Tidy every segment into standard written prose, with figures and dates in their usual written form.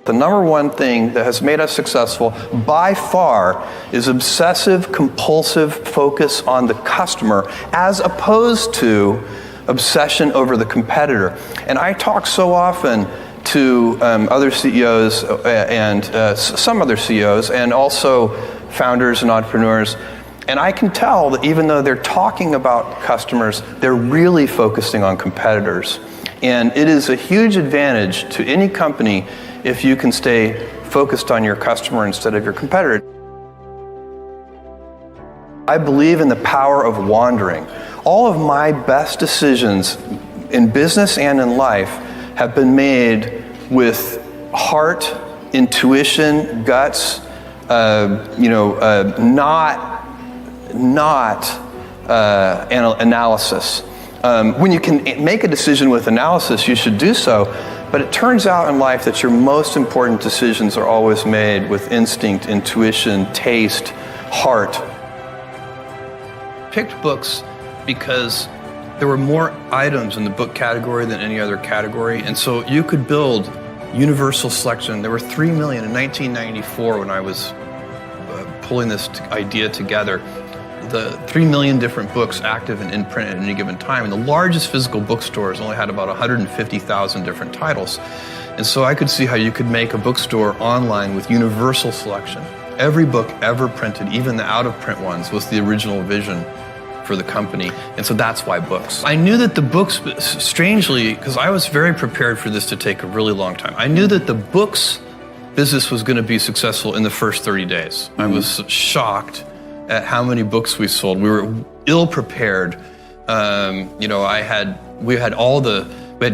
The number one thing that has made us successful by far is obsessive compulsive focus on the customer as opposed to obsession over the competitor. And I talk so often to other CEOs and some other CEOs and also founders and entrepreneurs, and I can tell that even though they're talking about customers, they're really focusing on competitors. And it is a huge advantage to any company if you can stay focused on your customer instead of your competitor. I believe in the power of wandering. All of my best decisions in business and in life have been made with heart, intuition, guts, not analysis. When you can make a decision with analysis, you should do so. But it turns out in life that your most important decisions are always made with instinct, intuition, taste, heart. Picked books because there were more items in the book category than any other category, and so you could build universal selection. There were 3 million in 1994 when I was pulling this idea together. The 3 million different books active and in print at any given time, and the largest physical bookstores only had about 150,000 different titles. And so I could see how you could make a bookstore online with universal selection. Every book ever printed, even the out-of-print ones, was the original vision for the company, and so that's why books. I knew that the books, strangely, because I was very prepared for this to take a really long time, I knew that the books business was going to be successful in the first 30 days. I was shocked at how many books we sold. We were ill prepared. We had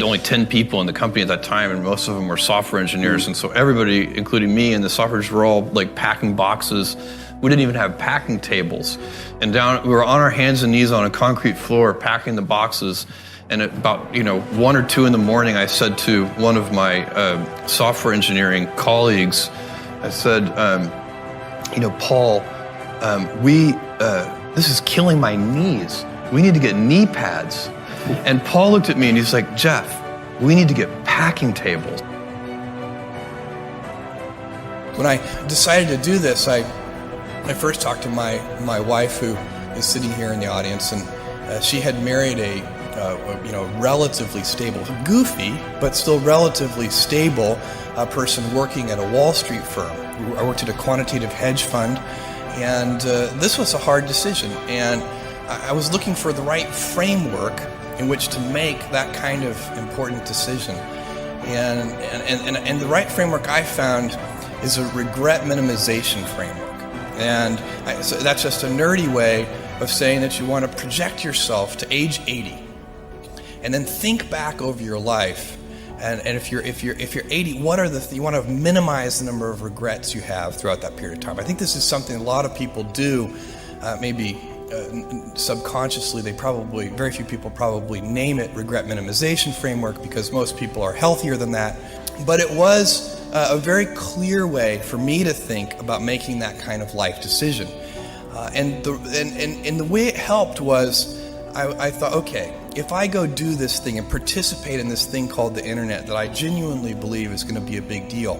only 10 people in the company at that time, and most of them were software engineers. And so everybody, including me and the software engineers, were all like packing boxes. We didn't even have packing tables. And we were on our hands and knees on a concrete floor packing the boxes. And at about 1 or 2 in the morning, I said to one of my software engineering colleagues, I said, Paul, this is killing my knees. We need to get knee pads. And Paul looked at me and he's like, Jeff, we need to get packing tables. When I decided to do this, I first talked to my wife, who is sitting here in the audience, and she had married a relatively stable, goofy, but still relatively stable person working at a Wall Street firm. I worked at a quantitative hedge fund, and this was a hard decision. And I was looking for the right framework in which to make that kind of important decision. And the right framework I found is a regret minimization framework. And so that's just a nerdy way of saying that you want to project yourself to age 80. And then think back over your life, and if you're 80, you want to minimize the number of regrets you have throughout that period of time. I think this is something a lot of people do, maybe subconsciously. Very few people probably name it regret minimization framework because most people are healthier than that. But it was a very clear way for me to think about making that kind of life decision. And the way it helped was I thought, okay, if I go do this thing and participate in this thing called the internet that I genuinely believe is going to be a big deal,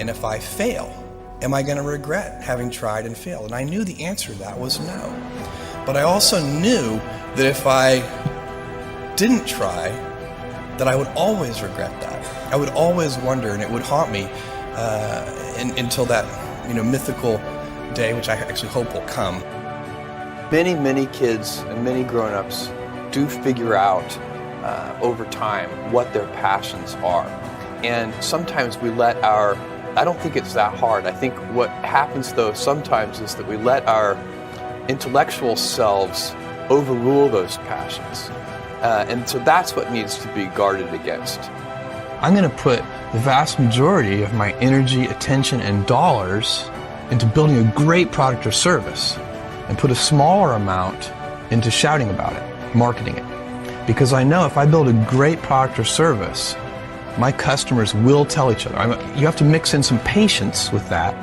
and if I fail, am I going to regret having tried and failed? And I knew the answer to that was no. But I also knew that if I didn't try, that I would always regret that. I would always wonder, and it would haunt me until that mythical day, which I actually hope will come. Many kids and many grown-ups do figure out over time what their passions are. And sometimes we let I don't think it's that hard. I think what happens though sometimes is that we let our intellectual selves overrule those passions. And so that's what needs to be guarded against. I'm going to put the vast majority of my energy, attention, and dollars into building a great product or service, and put a smaller amount into shouting about it, marketing it. Because I know if I build a great product or service, my customers will tell each other. You have to mix in some patience with that,